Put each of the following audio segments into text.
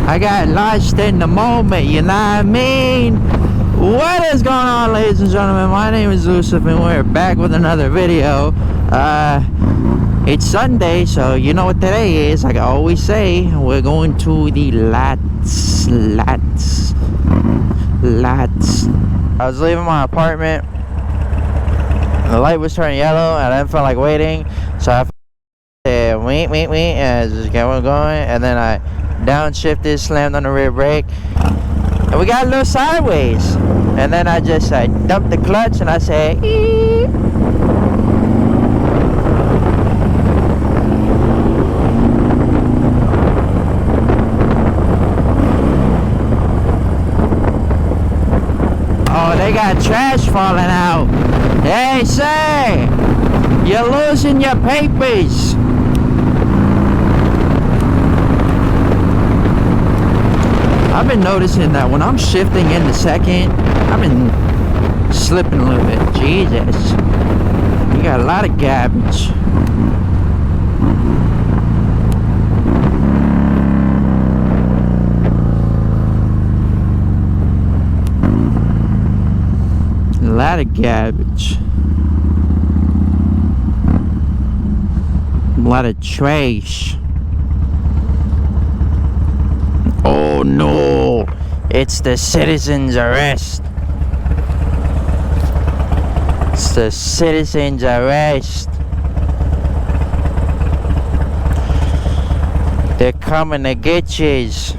I got lost in the moment, you know what I mean? What is going on, ladies and gentlemen? My name is Lucifer and we're back with another video. It's Sunday, so you know what today is. Like I always say, we're going to the lots. I was leaving my apartment. The light was turning yellow and I didn't feel like waiting, so I said wait, and I just kept going, and then I downshifted, slammed on the rear brake, and we got a little sideways, and then I just dumped the clutch and I said eep. Oh, they got trash falling out. Hey, say, you're losing your papers. I've been noticing that when I'm shifting into second, I've been slipping a little bit. Jesus, you got a lot of garbage. A lot of garbage. A lot of trash. Oh no, it's the citizen's arrest. It's the citizen's arrest. They're coming to get yous.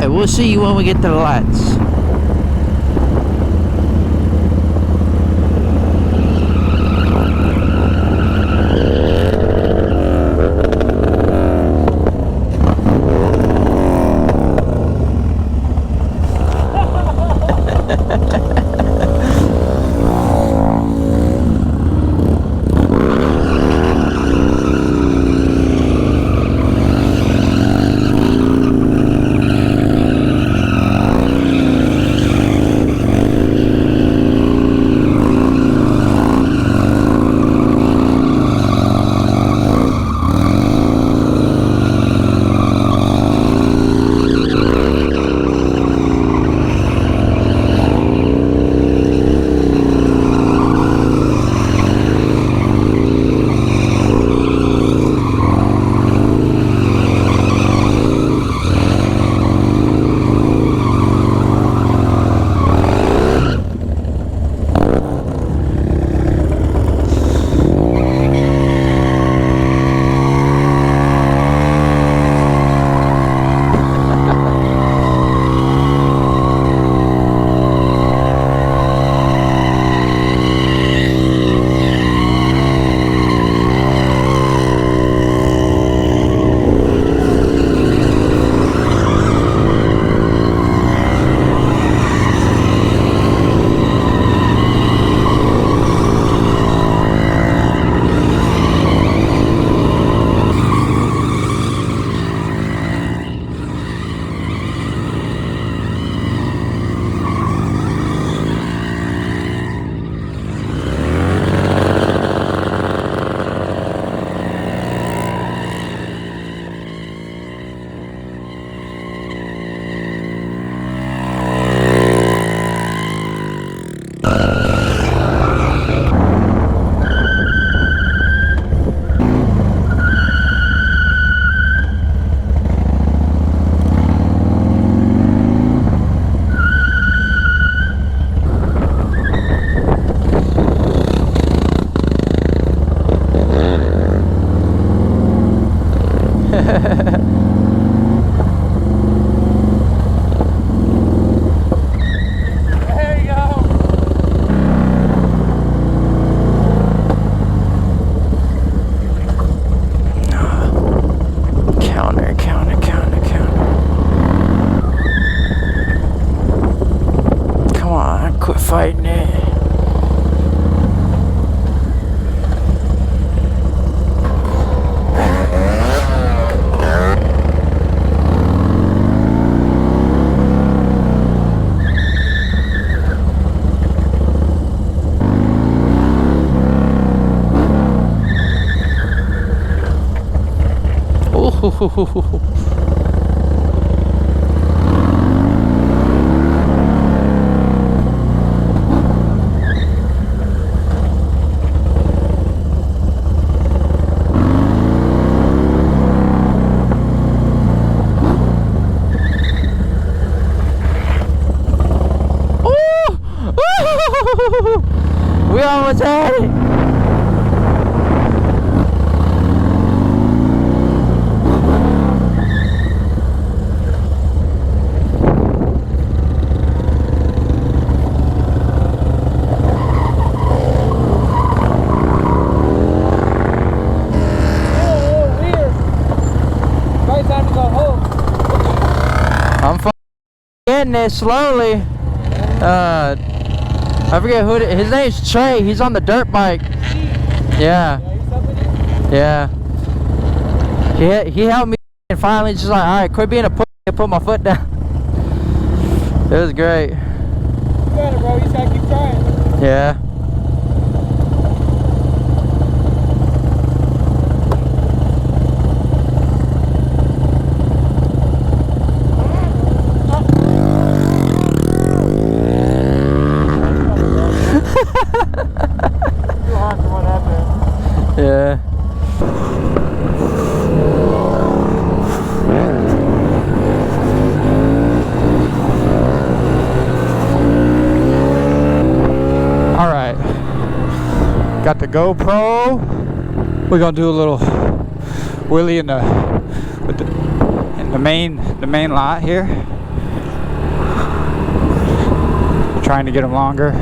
Hey, we'll see you when we get to the lights. We almost had it. I'm getting it slowly. I forget who his name's Trey. He's on the dirt bike. Yeah. Yeah. He helped me and finally just like, all right, quit being a pussy and put my foot down. It was great. You got it, bro. You just gotta keep trying. Yeah. Yeah. All right. Got the GoPro. We're gonna do a little wheelie in the main lot here. Trying to get them longer.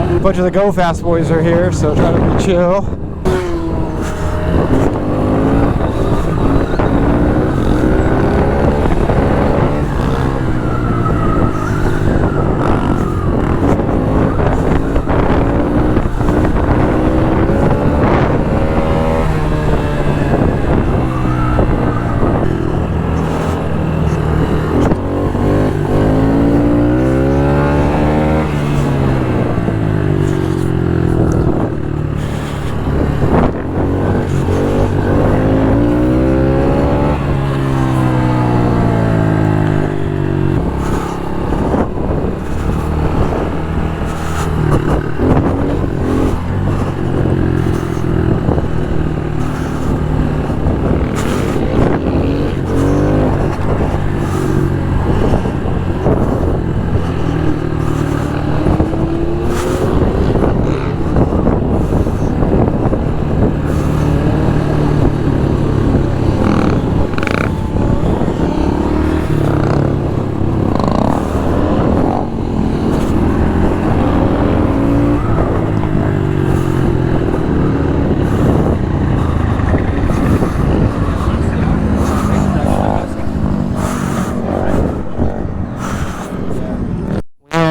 A bunch of the Go Fast boys are here, so try to be chill.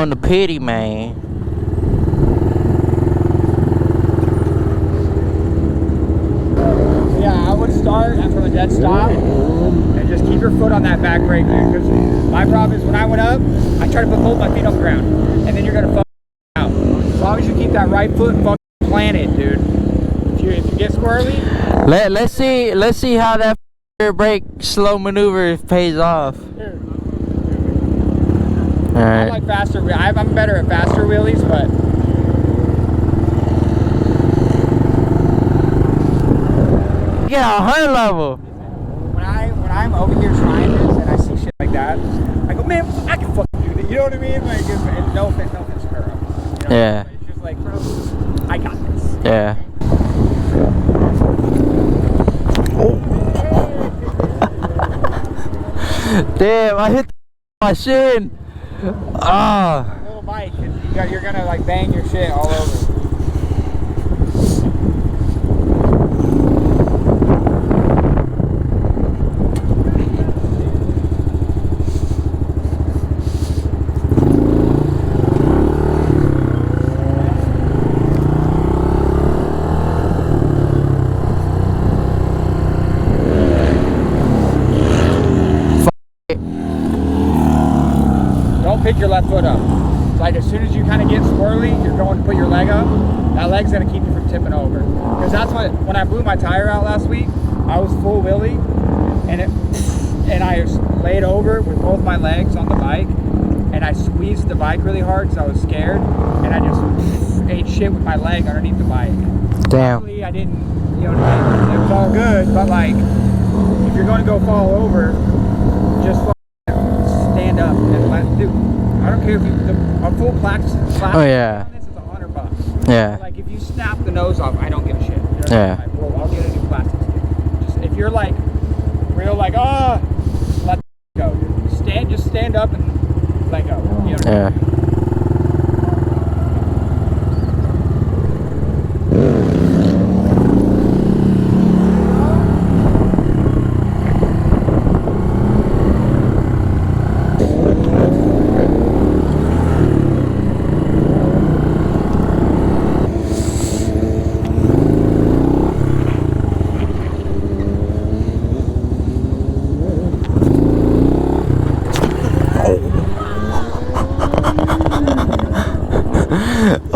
The pity, man. Yeah, I would start from a dead stop and just keep your foot on that back brake, dude. Because my problem is when I went up, I tried to put both my feet on the ground, and then you're gonna fuck out. As long as you keep that right foot fucking planted, dude. If you get squirrely, Let's see how that brake slow maneuver pays off. All right. I like faster. I'm better at faster wheelies, but get a high level. When I'm over here trying this and I see shit like that, I go, man, I can fucking do that. You know what I mean? Like, no offense to her. You know? Yeah. It's just like, bro, I got this. Yeah. Damn, I hit my shin. Ah. Little bike, you're gonna like bang your shit all over. Pick your left foot up. It's like as soon as you kind of get squirrely, you're going to put your leg up. That leg's gonna keep you from tipping over. Because that's when I blew my tire out last week, I was full wheelie, and I laid over with both my legs on the bike, and I squeezed the bike really hard because I was scared, and I just ate shit with my leg underneath the bike. Damn. Luckily, I didn't, you know, it was all good, but like, if you're going to go fall over, just stand up and dude, I don't care if you, a full plastic Oh yeah. this is $100. Yeah. Like if you snap the nose off, I don't give a shit. You know, Yeah. like, well, I'll get a new plastic skin. Just if you're like real like, oh, let go. Dude. Just stand up and let go. You know what I mean?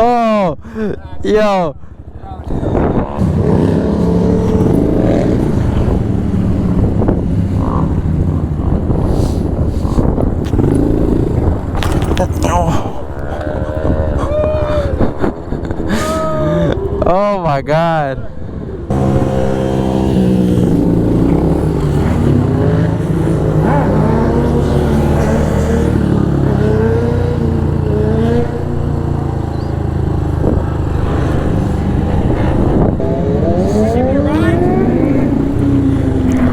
Oh, yo. Oh my God.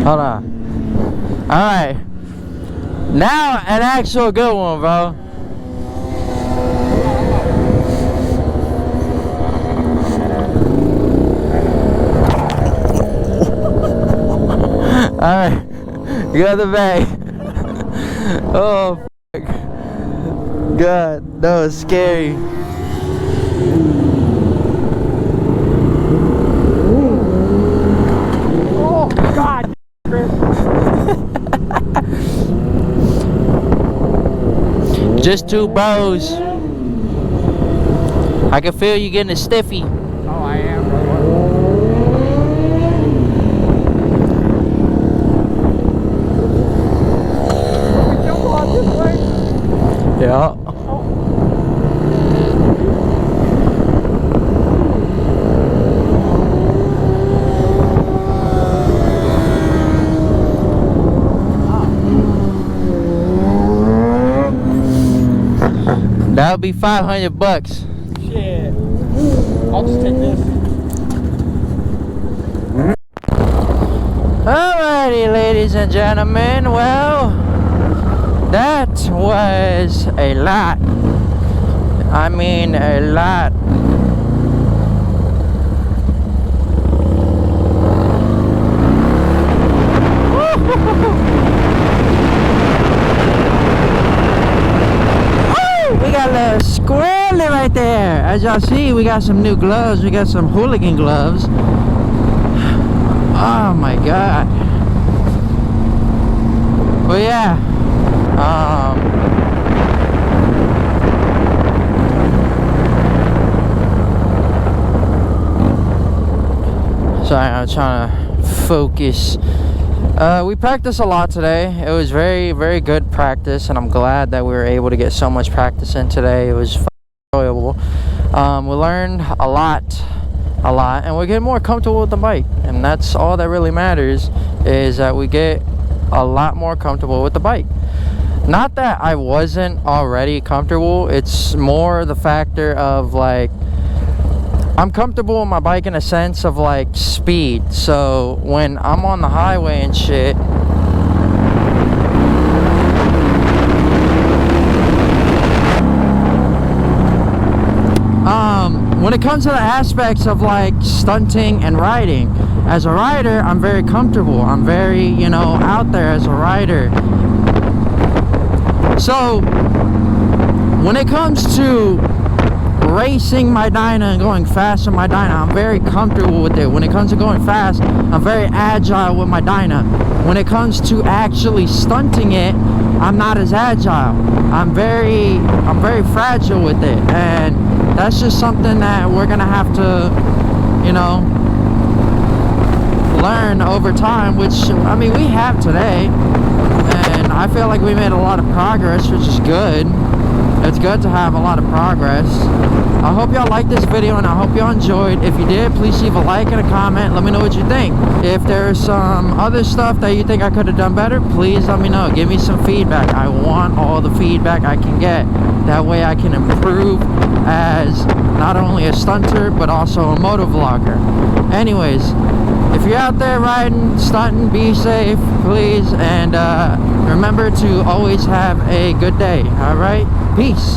Hold on. Alright. Now an actual good one, bro. Alright. You got the bag. Oh, fuck. God, that was scary. Oh, God. Just two bros. I can feel you getting a stiffy. Oh, I am, bro. We jump off this way? Yeah. That would be $500. Shit. I'll just take this. Alrighty, ladies and gentlemen. Well, that was a lot. I mean, a lot. We got a little squirrely right there. As y'all see, we got some new gloves. We got some hooligan gloves. Oh my God. But yeah. Sorry, I'm trying to focus. We practiced a lot today. It was very, very good practice, and I'm glad that we were able to get so much practice in today. It was enjoyable. We learned a lot, and we're getting more comfortable with the bike, and that's all that really matters, is that we get a lot more comfortable with the bike. Not that I wasn't already comfortable, it's more the factor of like, I'm comfortable with my bike in a sense of like speed. So when I'm on the highway and shit, when it comes to the aspects of like stunting and riding, as a rider, I'm very comfortable. I'm very, you know, out there as a rider. So when it comes to racing my Dyna and going fast with my Dyna, I'm very comfortable with it. When it comes to going fast, I'm very agile with my Dyna. When it comes to actually stunting it, I'm not as agile. I'm very fragile with it, and that's just something that we're gonna have to, you know, learn over time, which, I mean, we have today. And I feel like we made a lot of progress, which is good. It's good to have a lot of progress. I hope y'all liked this video and I hope y'all enjoyed. If you did, please leave a like and a comment. Let me know what you think. If there's some other stuff that you think I could have done better, please let me know. Give me some feedback. I want all the feedback I can get. That way I can improve as not only a stunter, but also a moto vlogger. Anyways, if you're out there riding, stunting, be safe, please. And remember to always have a good day. All right? Peace.